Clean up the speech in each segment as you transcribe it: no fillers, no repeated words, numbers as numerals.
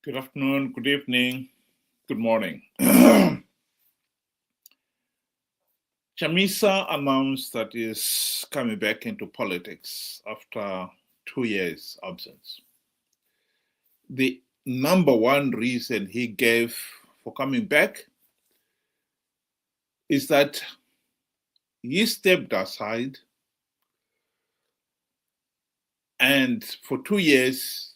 Good afternoon, good evening, good morning. Chamisa announced that is coming back into politics after 2 years absence. The number one reason he gave for coming back is that he stepped aside and for 2 years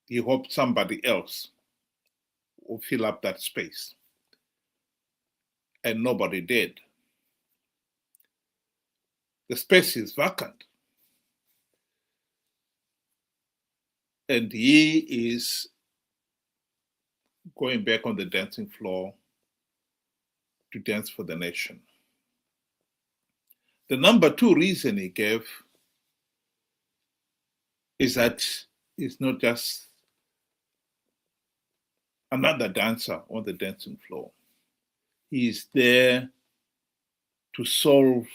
he hoped somebody else will fill up that space. And nobody did. The space is vacant. And he is going back on the dancing floor to dance for the nation. The number two reason he gave is that he's not just another dancer on the dancing floor. He is there to solve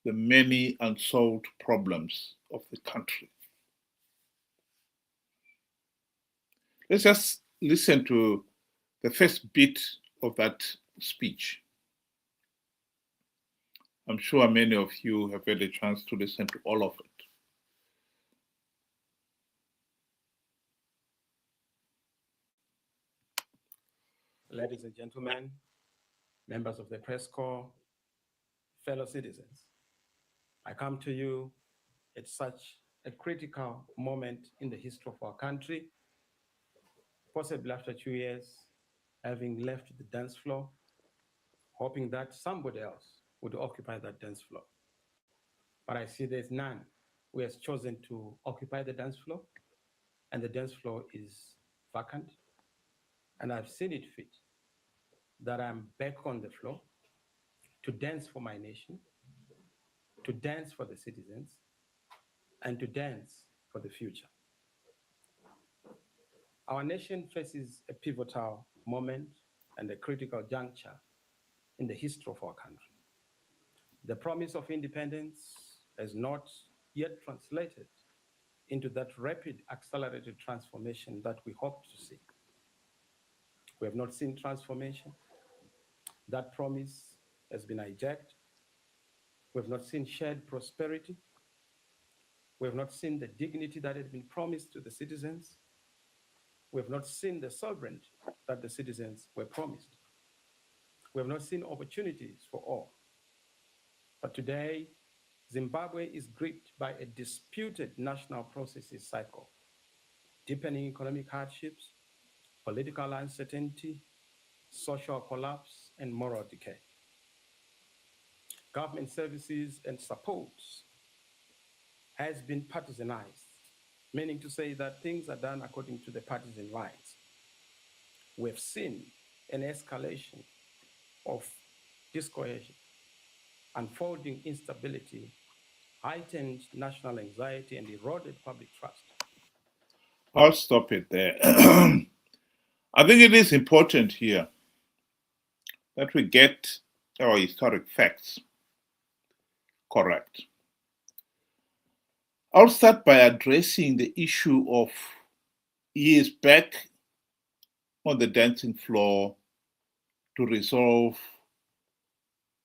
the many unsolved problems of the country. Let's just listen to the first bit of that speech. I'm sure many of you have had a chance to listen to all of it. Ladies and gentlemen, members of the press corps, fellow citizens, I come to you at such a critical moment in the history of our country, possibly after 2 years, having left the dance floor, hoping that somebody else would occupy that dance floor. But I see there's none who has chosen to occupy the dance floor, and the dance floor is vacant. And I've seen it fit that I'm back on the floor to dance for my nation, to dance for the citizens, and to dance for the future. Our nation faces a pivotal moment and a critical juncture in the history of our country. The promise of independence has not yet translated into that rapid, accelerated transformation that we hoped to see. We have not seen transformation. That promise has been hijacked. We have not seen shared prosperity. We have not seen the dignity that had been promised to the citizens. We have not seen the sovereignty that the citizens were promised. We have not seen opportunities for all. But today, Zimbabwe is gripped by a disputed national processes cycle, deepening economic hardships, political uncertainty, social collapse, and moral decay. Government services and supports has been partisanized, meaning to say that things are done according to the partisan lines. We've seen an escalation of discohesion, unfolding instability, heightened national anxiety, and eroded public trust. I'll stop it there. I think it is important here that we get our historic facts correct. I'll start by addressing the issue of he is back on the dancing floor to resolve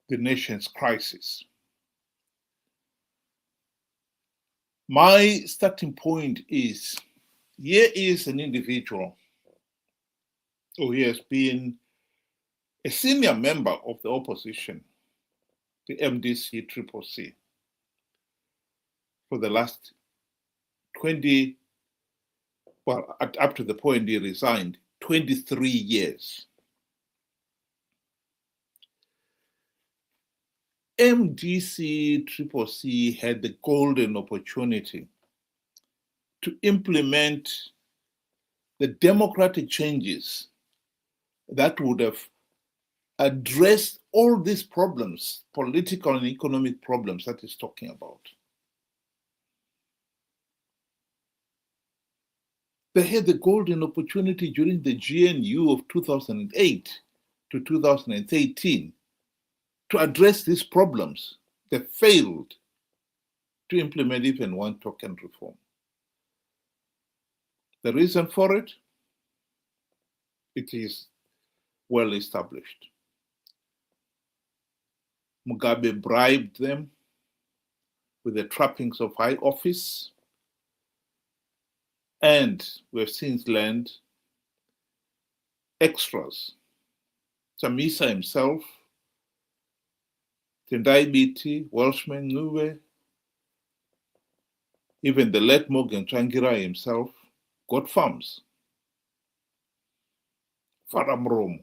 the nation's crisis. My starting point is here is an individual who has been a senior member of the opposition, the MDC-CCC, for the last 20, well, up to the point he resigned, 23 years. MDC-CCC had the golden opportunity to implement the democratic changes that would have addressed all these problems, political and economic problems that he's talking about. They had the golden opportunity during the GNU of 2008 to 2013 to address these problems. They failed to implement even one token reform. The reason for it? It is well established. Mugabe bribed them with the trappings of high office, and we have since learned extras. Chamisa himself, Tendai Biti, Welshman Nuwe, even the late Morgan Tsvangirai himself got farms. Faramrom.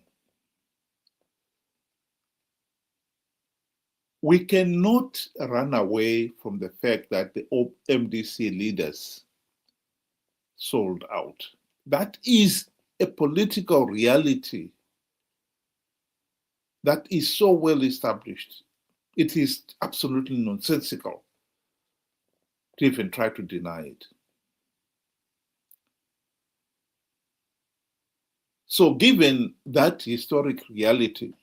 We cannot run away from the fact that the MDC leaders sold out. That is a political reality that is so well established. It is absolutely nonsensical to even try to deny it. So given that historic reality,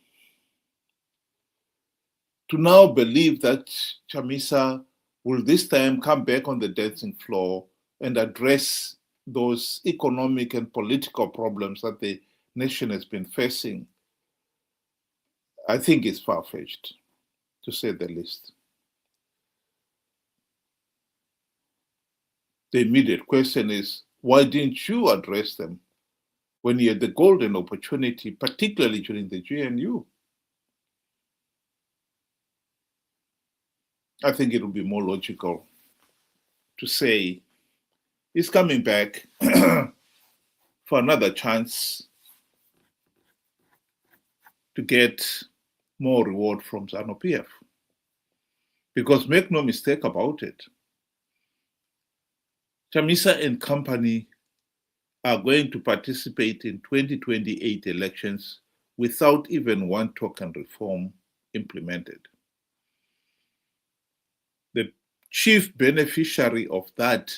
to now believe that Chamisa will this time come back on the dancing floor and address those economic and political problems that the nation has been facing, I think is far-fetched, to say the least. The immediate question is, why didn't you address them when you had the golden opportunity, particularly during the GNU? I think it would be more logical to say he's coming back for another chance to get more reward from ZANU-PF. Because make no mistake about it, Chamisa and company are going to participate in 2028 elections without even one token reform implemented. The chief beneficiary of that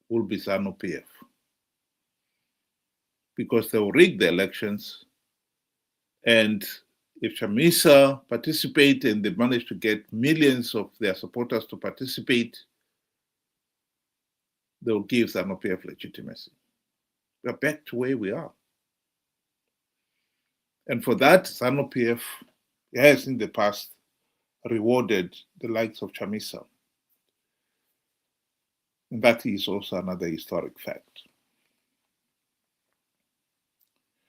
will be ZANU-PF, because they will rig the elections, and if Chamisa participate and they manage to get millions of their supporters to participate, they will give ZANU-PF legitimacy. We're back to where we are. And for that, ZANU-PF has in the past rewarded the likes of Chamisa. And that is also another historic fact.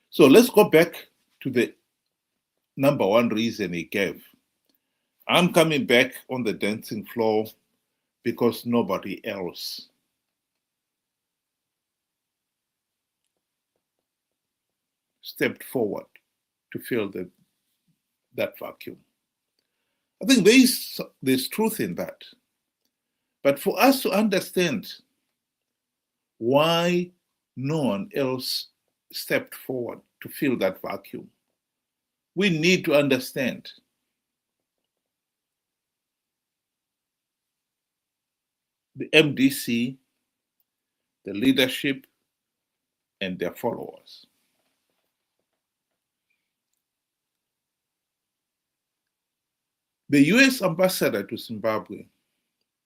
So let's go back to the number one reason he gave. I'm coming back on the dancing floor because nobody else stepped forward to fill that vacuum. I think there's truth in that. But for us to understand why no one else stepped forward to fill that vacuum, we need to understand the MDC, the leadership, and their followers. The US ambassador to Zimbabwe,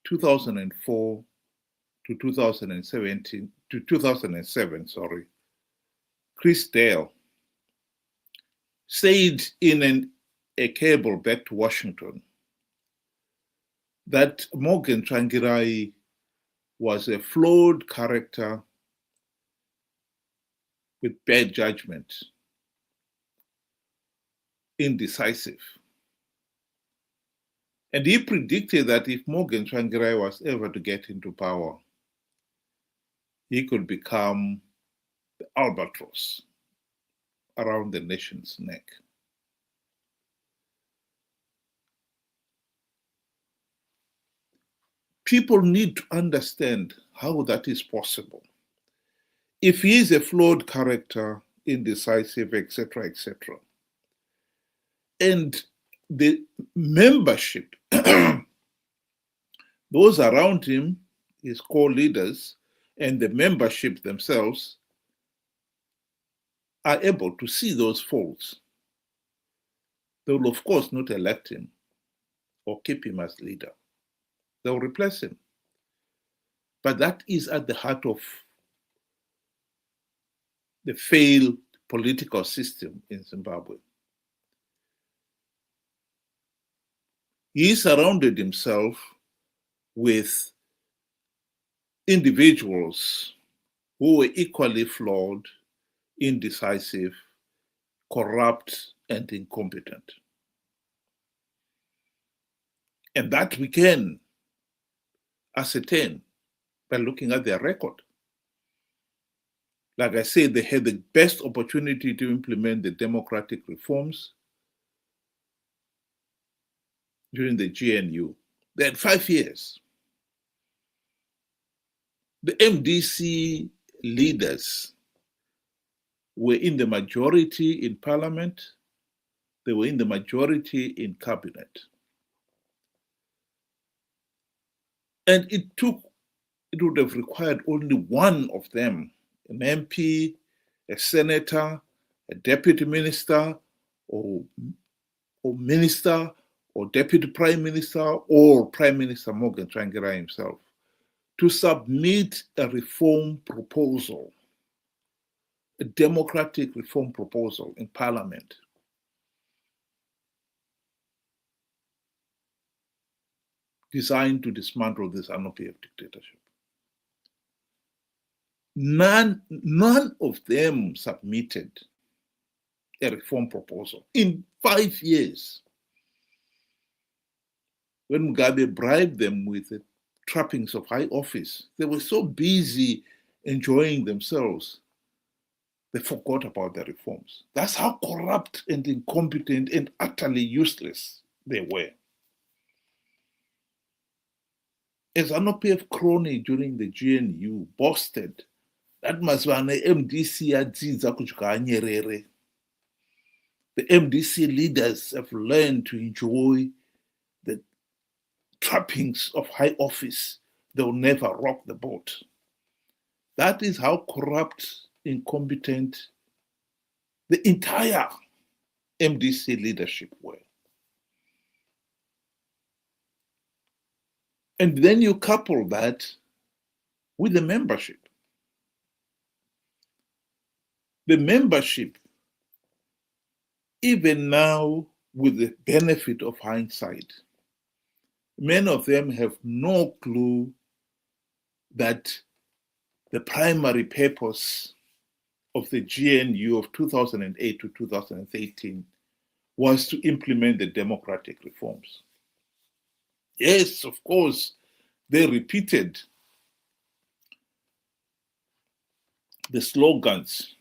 2004 to 2007, Chris Dale, said in a cable back to Washington that Morgan Tsvangirai was a flawed character with bad judgment, indecisive. And he predicted that if Morgan Tsvangirai was ever to get into power, he could become the albatross around the nation's neck. People need to understand how that is possible. If he is a flawed character, indecisive, etc., and the membership, those around him, his core leaders, and the membership themselves are able to see those faults, they will, of course, not elect him or keep him as leader. They will replace him. But that is at the heart of the failed political system in Zimbabwe. He surrounded himself with individuals who were equally flawed, indecisive, corrupt, and incompetent. And that we can ascertain by looking at their record. Like I said, they had the best opportunity to implement the democratic reforms during the GNU. They had 5 years. The MDC leaders were in the majority in parliament. They were in the majority in cabinet. And it would have required only one of them, an MP, a senator, a deputy minister, or minister, or deputy prime minister, or Prime Minister Morgan Tsvangirai himself, to submit a reform proposal, a democratic reform proposal in parliament. Designed to dismantle this ZANU-PF dictatorship. None of them submitted a reform proposal in 5 years. When Mugabe bribed them with the trappings of high office, they were so busy enjoying themselves, they forgot about the reforms. That's how corrupt and incompetent and utterly useless they were. As ZANU-PF crony during the GNU boasted, that must be an MDC adzidza kudya Nyerere. The MDC leaders have learned to enjoy the trappings of high office. They'll never rock the boat. That is how corrupt, incompetent the entire MDC leadership were. And then you couple that with the membership. The membership, even now with the benefit of hindsight, many of them have no clue that the primary purpose of the GNU of 2008 to 2013 was to implement the democratic reforms. Yes, of course, they repeated the slogans,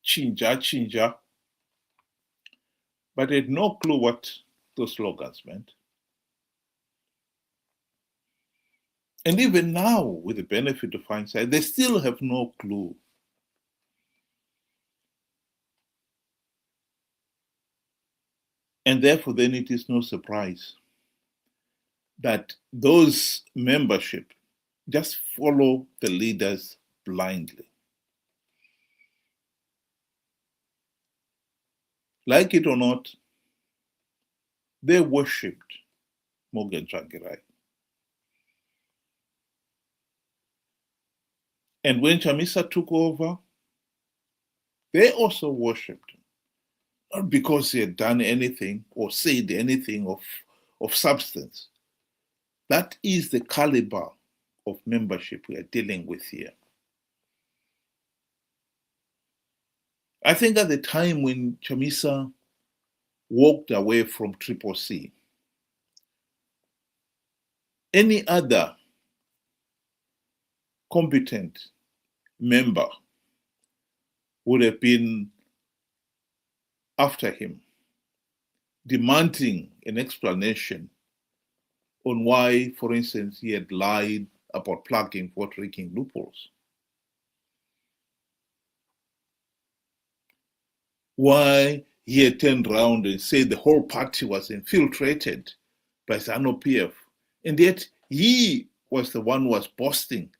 chinja, chinja, but had no clue what those slogans meant. And even now, with the benefit of hindsight, they still have no clue. And therefore, then it is no surprise that those membership just follow the leaders blindly. Like it or not, they worshipped Morgan Tsvangirai. And when Chamisa took over, they also worshipped him. Not because he had done anything or said anything of substance. That is the caliber of membership we are dealing with here. I think at the time when Chamisa walked away from Triple C, any other competent member would have been after him, demanding an explanation on why, for instance, he had lied about plugging vote-rigging loopholes. Why he had turned around and said the whole party was infiltrated by ZANU-PF. And yet he was the one who was boasting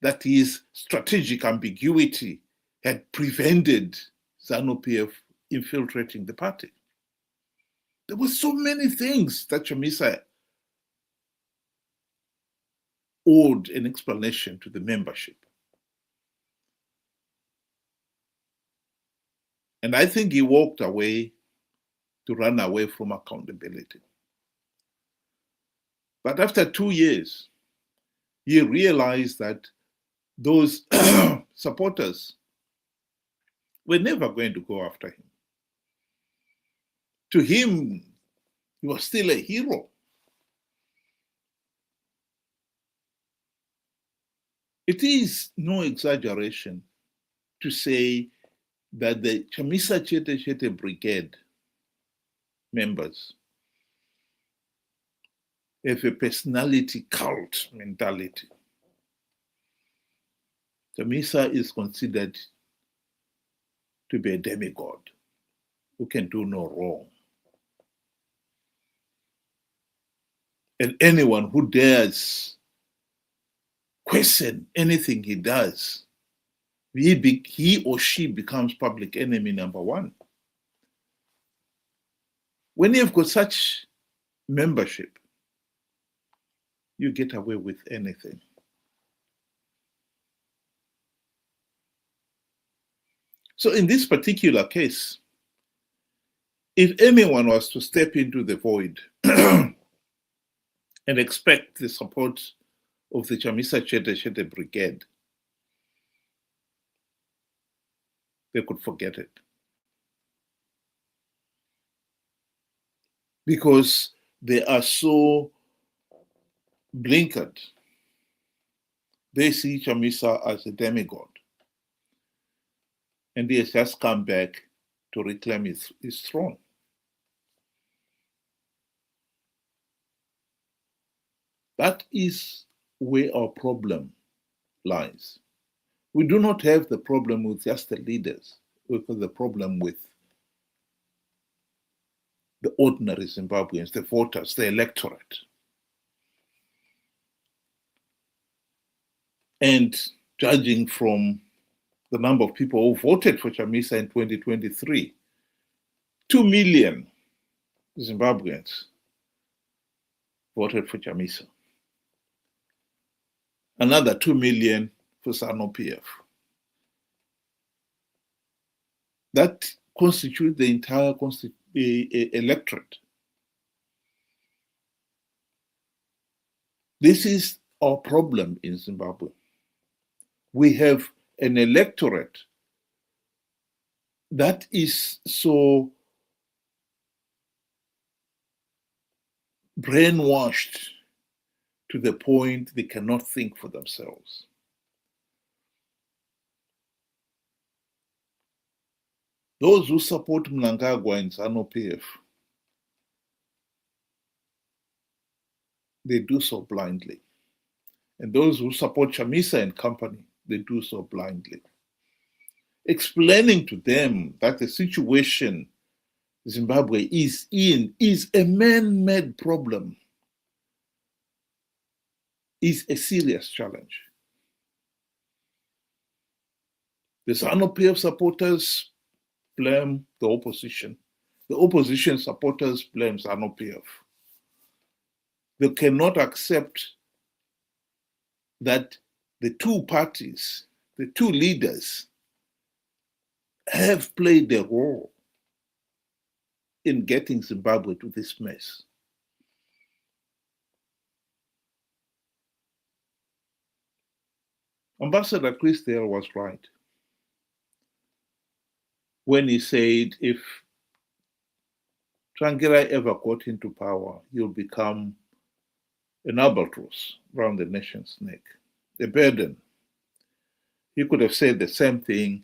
that his strategic ambiguity had prevented ZANU-PF infiltrating the party. There were so many things that Chamisa owed an explanation to the membership. And I think he walked away to run away from accountability. But after 2 years, he realized that those supporters were never going to go after him. To him, he was still a hero. It is no exaggeration to say that the Chamisa Chete Brigade members have a personality cult mentality. Chamisa is considered to be a demigod who can do no wrong. And anyone who dares question anything he does, he or she becomes public enemy number one. When you've got such membership, you get away with anything. So in this particular case, if anyone was to step into the void and expect the support of the Chamisa Chete Brigade, they could forget it. Because they are so blinkered. They see Chamisa as a demigod. And he has just come back to reclaim his throne. That is where our problem lies. We do not have the problem with just the leaders. We've got the problem with the ordinary Zimbabweans, the voters, the electorate. And judging from the number of people who voted for Chamisa in 2023, 2 million Zimbabweans voted for Chamisa. Another 2 million for ZANU-PF. That constitutes the entire electorate. This is our problem in Zimbabwe. We have an electorate that is so brainwashed to the point they cannot think for themselves. Those who support Mnangagwa and ZANU-PF, they do so blindly. And those who support Chamisa and company, they do so blindly. Explaining to them that the situation Zimbabwe is in is a man-made problem is a serious challenge. The ZANU-PF supporters blame the opposition. The opposition supporters blame ZANU-PF. They cannot accept that the two parties, the two leaders, have played a role in getting Zimbabwe to this mess. Ambassador Christel was right when he said if Tsvangirai ever got into power, he'll become an albatross around the nation's neck, a burden. He could have said the same thing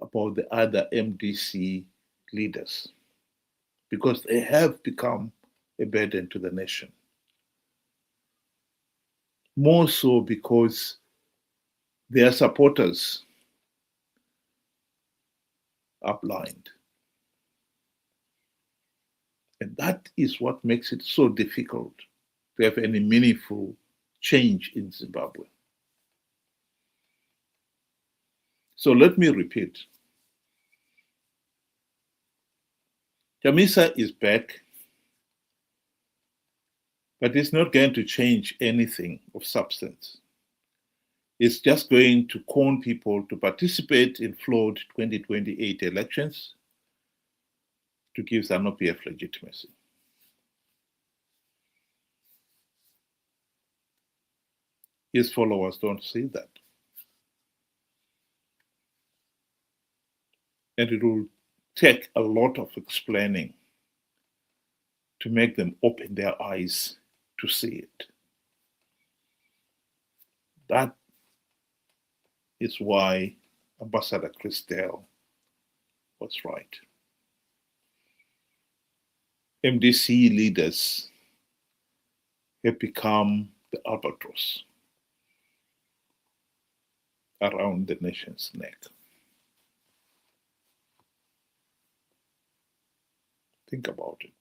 about the other MDC leaders, because they have become a burden to the nation. More so because their supporters are blind. And that is what makes it so difficult to have any meaningful change in Zimbabwe. So let me repeat. Chamisa is back, but it's not going to change anything of substance. is just going to con people to participate in flawed 2028 elections to give ZANU-PF legitimacy. His followers don't see that. And it will take a lot of explaining to make them open their eyes to see it. That is why Ambassador Christel was right. MDC leaders have become the albatross around the nation's neck. Think about it.